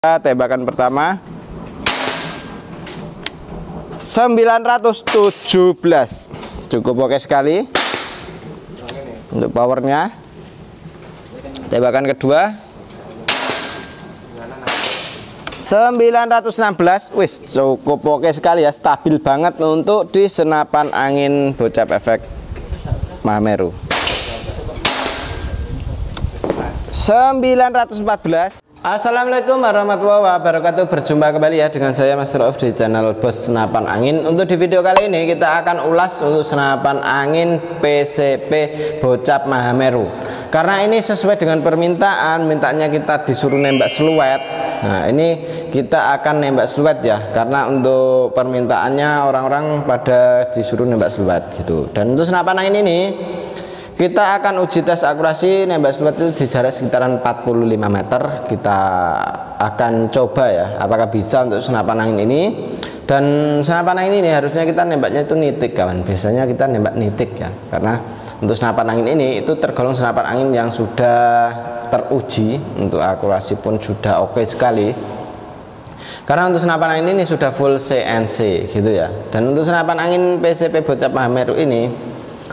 Tembakan pertama 917, cukup oke sekali untuk powernya. Tembakan kedua 916, wis cukup oke sekali ya, stabil banget untuk di senapan angin Bocap efek Mahameru. 914. Assalamualaikum warahmatullahi wabarakatuh. Berjumpa kembali ya dengan saya Mas Rauf di channel Bos Senapan Angin. Untuk di video kali ini kita akan ulas untuk senapan angin PCP Bocap Mahameru. Karena ini sesuai dengan permintaan, mintanya kita disuruh nembak seluet. Nah, ini kita akan nembak seluet ya, karena untuk permintaannya orang-orang pada disuruh nembak seluet gitu. Dan untuk senapan angin ini kita akan uji tes akurasi nembak seluet itu di jarak sekitaran 45 meter. Kita akan coba ya apakah bisa untuk senapan angin ini. Dan senapan angin ini harusnya kita nembaknya itu nitik kawan. Biasanya kita nembak nitik ya, karena untuk senapan angin ini itu tergolong senapan angin yang sudah teruji, untuk akurasi pun sudah oke sekali. Karena untuk senapan angin ini sudah full CNC gitu ya. Dan untuk senapan angin PCP Bocap Mahameru ini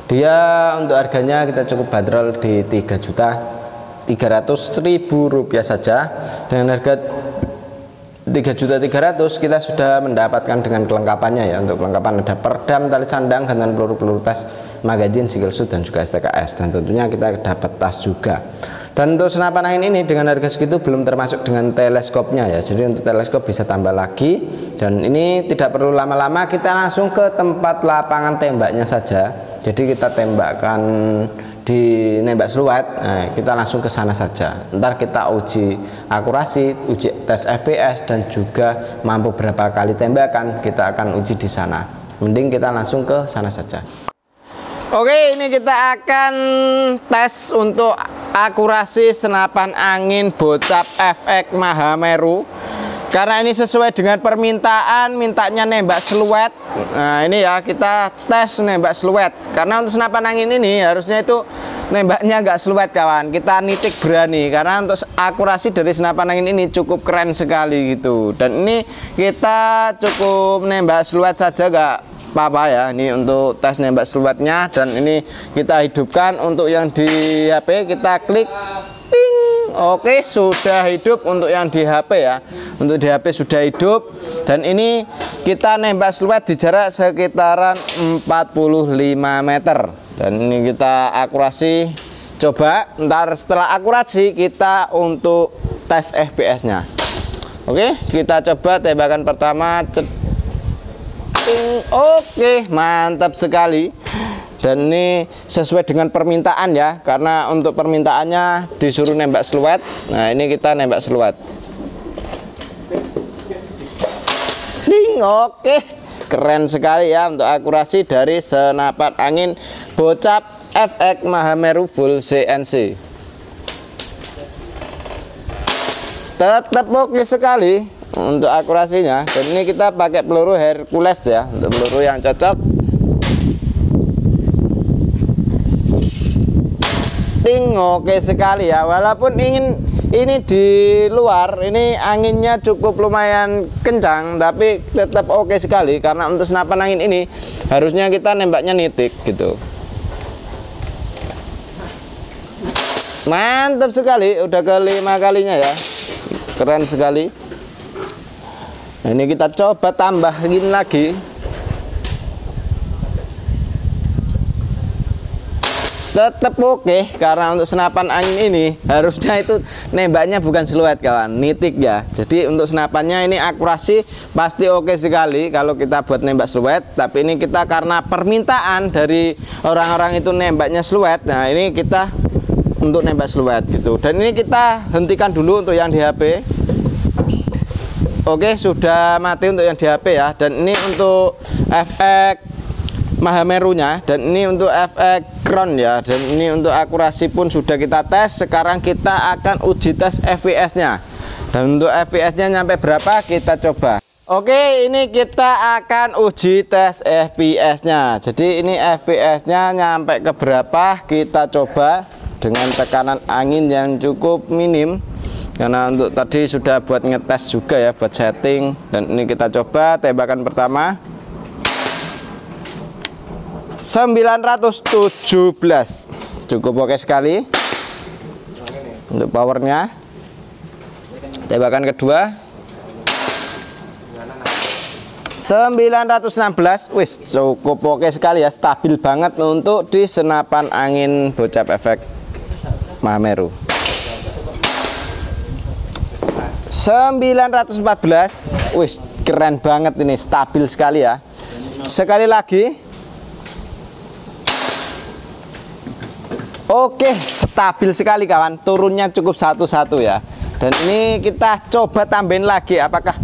dia untuk harganya kita cukup bandrol di Rp3.300.000 saja. Dengan harga Rp3.300.000 kita sudah mendapatkan dengan kelengkapannya ya. Untuk kelengkapan ada perdam, tali sandang, gantungan peluru tes, magazin, single shoot, dan juga STKS. Dan tentunya kita dapat tas juga. Dan untuk senapan angin ini dengan harga segitu belum termasuk dengan teleskopnya ya. Jadi untuk teleskop bisa tambah lagi. Dan ini tidak perlu lama-lama, kita langsung ke tempat lapangan tembaknya saja. Jadi kita tembakkan di nembak seluet, nah, kita langsung ke sana saja. Ntar kita uji akurasi, uji tes FPS, dan juga mampu berapa kali tembakan kita akan uji di sana. Mending kita langsung ke sana saja. Oke, ini kita akan tes untuk akurasi senapan angin Bocap efek Mahameru. Karena ini sesuai dengan permintaan, mintanya nembak seluet. Nah ini ya, kita tes nembak seluet. Karena untuk senapan angin ini harusnya itu nembaknya nggak seluet kawan. Kita nitik berani, karena untuk akurasi dari senapan angin ini cukup keren sekali gitu. Dan ini kita cukup nembak seluet saja, nggak apa-apa ya. Ini untuk tes nembak seluetnya. Dan ini kita hidupkan. Untuk yang di HP kita klik, ting. Oke, sudah hidup untuk yang di HP ya. Untuk di HP sudah hidup. Dan ini kita nembak seluet di jarak sekitaran 45 meter. Dan ini kita akurasi. Coba ntar setelah akurasi kita untuk tes FPS nya. Oke, kita coba tembakan pertama. Oke, mantap sekali. Dan ini sesuai dengan permintaan ya, karena untuk permintaannya disuruh nembak seluet. Nah ini kita nembak seluet. Ding, oke, keren sekali ya untuk akurasi dari senapan angin Bocap efek Mahameru full CNC. Tetap oke sekali untuk akurasinya. Dan ini kita pakai peluru Hercules ya, untuk peluru yang cocok. Oke sekali ya, walaupun ini di luar, ini anginnya cukup lumayan kencang, tapi tetap oke sekali. Karena untuk senapan angin ini harusnya kita nembaknya nitik gitu. Mantap sekali, udah kelima kalinya ya, keren sekali. Nah, ini kita coba tambahin lagi. Tetap oke, karena untuk senapan angin ini harusnya itu nembaknya bukan seluet kawan, nitik ya. Jadi untuk senapannya ini akurasi pasti oke sekali kalau kita buat nembak seluet. Tapi ini kita karena permintaan dari orang-orang itu nembaknya seluet. Nah ini kita untuk nembak seluet gitu. Dan ini kita hentikan dulu untuk yang di HP. Oke, sudah mati untuk yang di HP ya. Dan ini untuk efek Mahamerunya, dan ini untuk efek ground ya. Dan ini untuk akurasi pun sudah kita tes. Sekarang kita akan uji tes FPS nya. Dan untuk FPS nya nyampe berapa kita coba. Oke, ini kita akan uji tes FPS nya. Jadi ini FPS nya nyampe ke berapa, kita coba dengan tekanan angin yang cukup minim. karena untuk tadi sudah buat ngetes juga ya, buat setting. Dan ini kita coba tembakan pertama 917, cukup oke sekali untuk powernya. Tembakan kedua 916, wis cukup oke sekali ya, stabil banget untuk di senapan angin Bocap efek Mahameru. 914, wis keren banget ini, stabil sekali ya. Sekali lagi, oke, stabil sekali kawan, turunnya cukup satu-satu ya. Dan ini kita coba tambahin lagi, apakah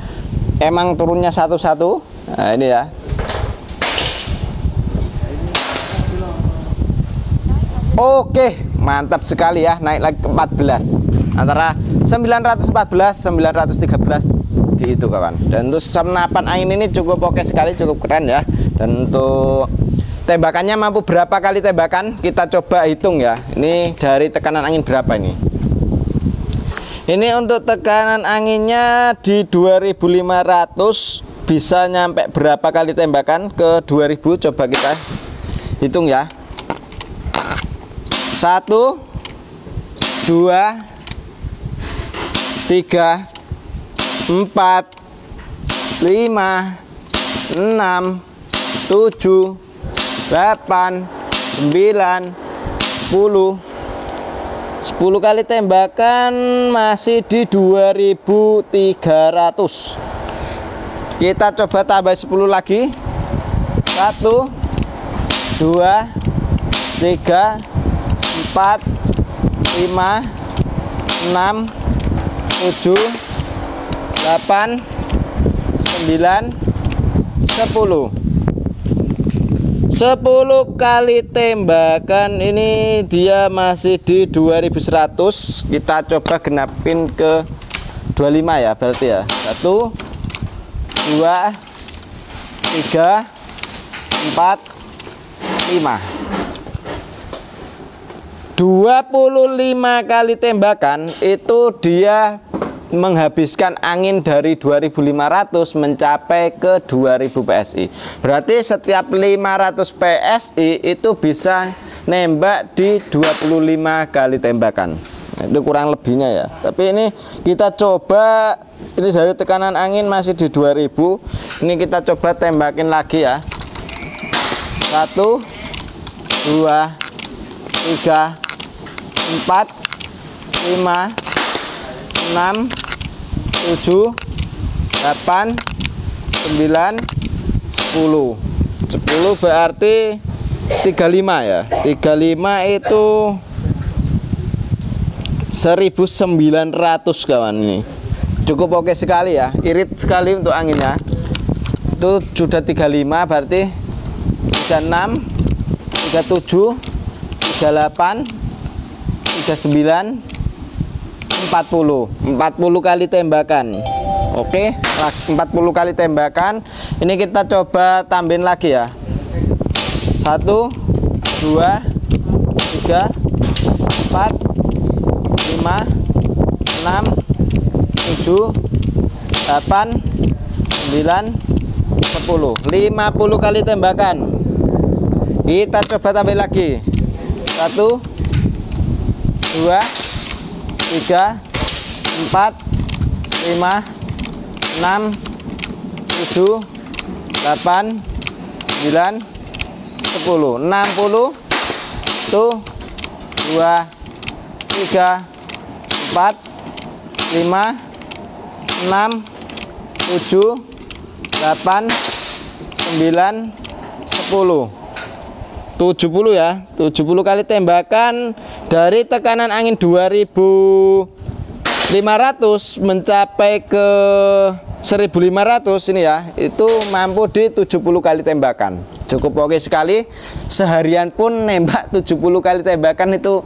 emang turunnya satu-satu. Nah ini ya, oke, mantap sekali ya, naik lagi ke 14, antara 914 913 di itu kawan. Dan untuk senapan angin ini cukup oke sekali, cukup keren ya. Dan untuk tembakannya mampu berapa kali tembakan, kita coba hitung ya. Ini dari tekanan angin berapa ini. Ini untuk tekanan anginnya di 2500, bisa nyampe berapa kali tembakan ke 2000. Coba kita hitung ya. 1 2 3 4 5 6 7 8 9 10 kali tembakan masih di 2300. Kita coba tambah 10 lagi. 1 2 3 4 5 6 7 8 9 10 kali tembakan ini dia masih di 2100. Kita coba genapin ke 25 ya, berarti ya. 1 2 3 4 5 25 kali tembakan itu dia menghabiskan angin dari 2500 mencapai ke 2000 PSI. Berarti setiap 500 PSI itu bisa nembak di 25 kali tembakan. Itu kurang lebihnya ya. Tapi ini kita coba, ini dari tekanan angin masih di 2000. Ini kita coba tembakin lagi ya. 1 2 3 4 5 6 7 8 9 10 berarti 35 ya. 35 itu 1900 kawan. Ini cukup oke sekali ya, irit sekali untuk anginnya. Itu sudah 35, berarti 36 37 38 39 40 kali tembakan. Oke, 40 kali tembakan. Ini kita coba tambahin lagi ya. 1 2 3 4 5 6 7 8 9 10 kali tembakan. Kita coba tambah lagi. 1 2 3 4 5 6 7 8 9 10 60 tuh 2 3 4 5 6 7 8 9 10 70 ya. 70 kali tembakan dari tekanan angin 2500 mencapai ke 1500 ini ya, itu mampu di 70 kali tembakan. Cukup oke sekali. Seharian pun nembak 70 kali tembakan itu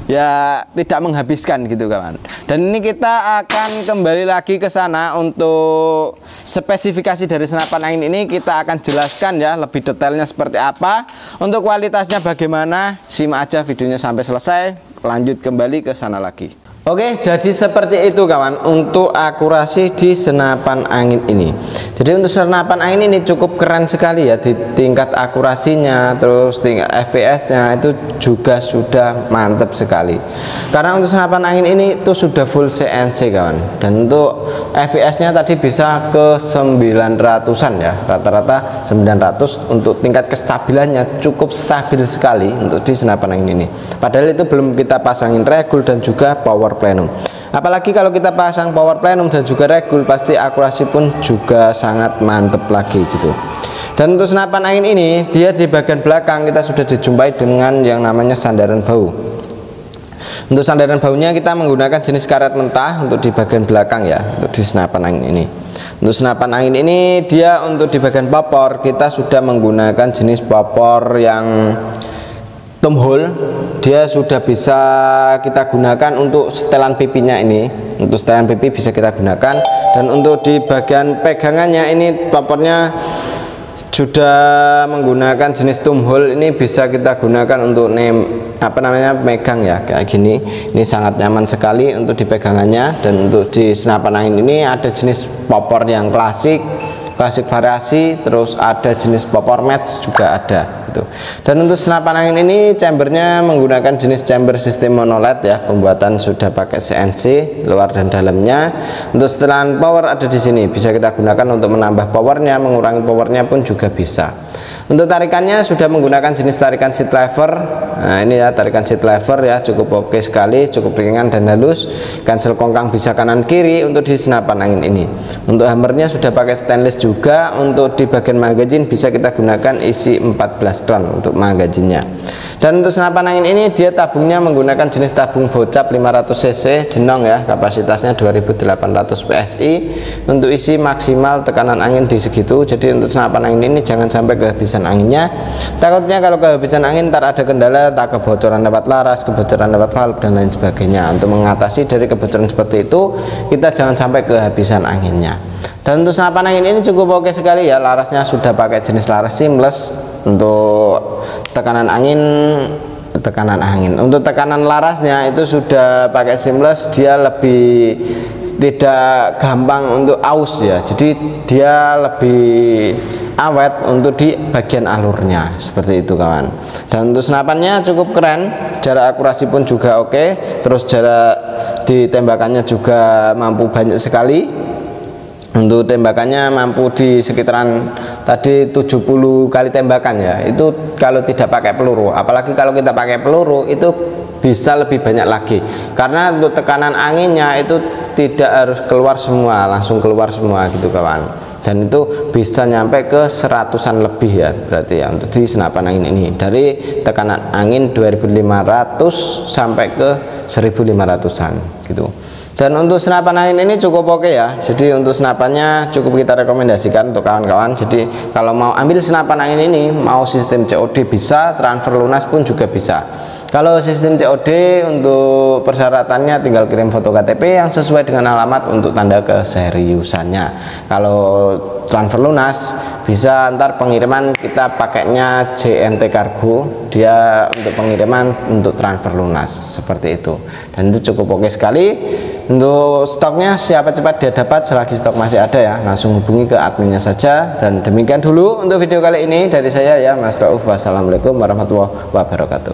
ya tidak menghabiskan gitu kawan. Dan ini kita akan kembali lagi ke sana untuk spesifikasi dari senapan angin ini. Kita akan jelaskan ya lebih detailnya seperti apa, untuk kualitasnya bagaimana. Simak aja videonya sampai selesai, lanjut kembali ke sana lagi. Oke, jadi seperti itu kawan untuk akurasi di senapan angin ini. Jadi untuk senapan angin ini cukup keren sekali ya, di tingkat akurasinya, terus tingkat FPS-nya itu juga sudah mantap sekali. Karena untuk senapan angin ini itu sudah full CNC kawan. Dan untuk FPS-nya tadi bisa ke 900-an ya, rata-rata 900. Untuk tingkat kestabilannya cukup stabil sekali untuk di senapan angin ini. Padahal itu belum kita pasangin regul dan juga power plenum. Apalagi kalau kita pasang power plenum dan juga regul, pasti akurasi pun juga sangat mantep lagi gitu. Dan untuk senapan angin ini, dia di bagian belakang kita sudah dijumpai dengan yang namanya sandaran bau. Untuk sandaran baunya kita menggunakan jenis karet mentah untuk di bagian belakang ya, untuk di senapan angin ini. Untuk senapan angin ini dia untuk di bagian popor kita sudah menggunakan jenis popor yang thumb hole. Dia sudah bisa kita gunakan untuk setelan pipinya ini. Untuk setelan pipi bisa kita gunakan. Dan untuk di bagian pegangannya ini popornya sudah menggunakan jenis thumb hole. Ini bisa kita gunakan untuk megang ya, kayak gini. Ini sangat nyaman sekali untuk di pegangannya. Dan untuk di senapan angin ini ada jenis popor yang klasik variasi, terus ada jenis popor match juga ada gitu. Dan untuk senapan angin ini chambernya menggunakan jenis chamber sistem monoled ya, pembuatan sudah pakai CNC luar dan dalamnya. Untuk setelan power ada di sini, bisa kita gunakan untuk menambah powernya, mengurangi powernya pun juga bisa. Untuk tarikannya sudah menggunakan jenis tarikan seat lever. Nah ini ya tarikan seat lever ya, cukup oke sekali, cukup ringan dan halus. Cancel kongkang bisa kanan kiri untuk di senapan angin ini. Untuk hammernya sudah pakai stainless juga. Untuk di bagian magazine bisa kita gunakan isi 14 round untuk magazinnya. Dan untuk senapan angin ini dia tabungnya menggunakan jenis tabung bocap 500 cc jenong ya, kapasitasnya 2800 PSI. Untuk isi maksimal tekanan angin di segitu. Jadi untuk senapan angin ini jangan sampai kehabisan anginnya. Takutnya kalau kehabisan angin ntar ada kendala, tak kebocoran lewat laras, kebocoran lewat valve dan lain sebagainya. Untuk mengatasi dari kebocoran seperti itu, kita jangan sampai kehabisan anginnya. Dan untuk senapan angin ini cukup oke sekali ya, larasnya sudah pakai jenis laras seamless. Untuk tekanan angin, untuk tekanan larasnya itu sudah pakai seamless, dia lebih tidak gampang untuk aus ya, jadi dia lebih awet untuk di bagian alurnya seperti itu kawan. Dan untuk senapannya cukup keren, jarak akurasi pun juga oke, terus jarak ditembakannya juga mampu banyak sekali. Untuk tembakannya mampu di sekitaran tadi 70 kali tembakan ya, itu kalau tidak pakai peluru. Apalagi kalau kita pakai peluru itu bisa lebih banyak lagi, karena untuk tekanan anginnya itu tidak harus keluar semua, langsung keluar semua gitu kawan. Dan itu bisa nyampe ke 100-an lebih ya, berarti ya untuk di senapan angin ini, dari tekanan angin 2500 sampai ke 1500-an gitu. Dan untuk senapan angin ini cukup oke ya, jadi untuk senapannya cukup kita rekomendasikan untuk kawan-kawan. Jadi kalau mau ambil senapan angin ini, mau sistem COD bisa, transfer lunas pun juga bisa. Kalau sistem COD untuk persyaratannya tinggal kirim foto KTP yang sesuai dengan alamat untuk tanda keseriusannya. Kalau transfer lunas bisa ntar pengiriman kita pakainya JNT Kargo, dia untuk pengiriman untuk transfer lunas seperti itu. Dan itu cukup oke sekali. Untuk stoknya siapa cepat dia dapat, selagi stok masih ada ya, langsung hubungi ke adminnya saja. Dan demikian dulu untuk video kali ini dari saya ya, Mas Rauf. Wassalamualaikum warahmatullahi wabarakatuh.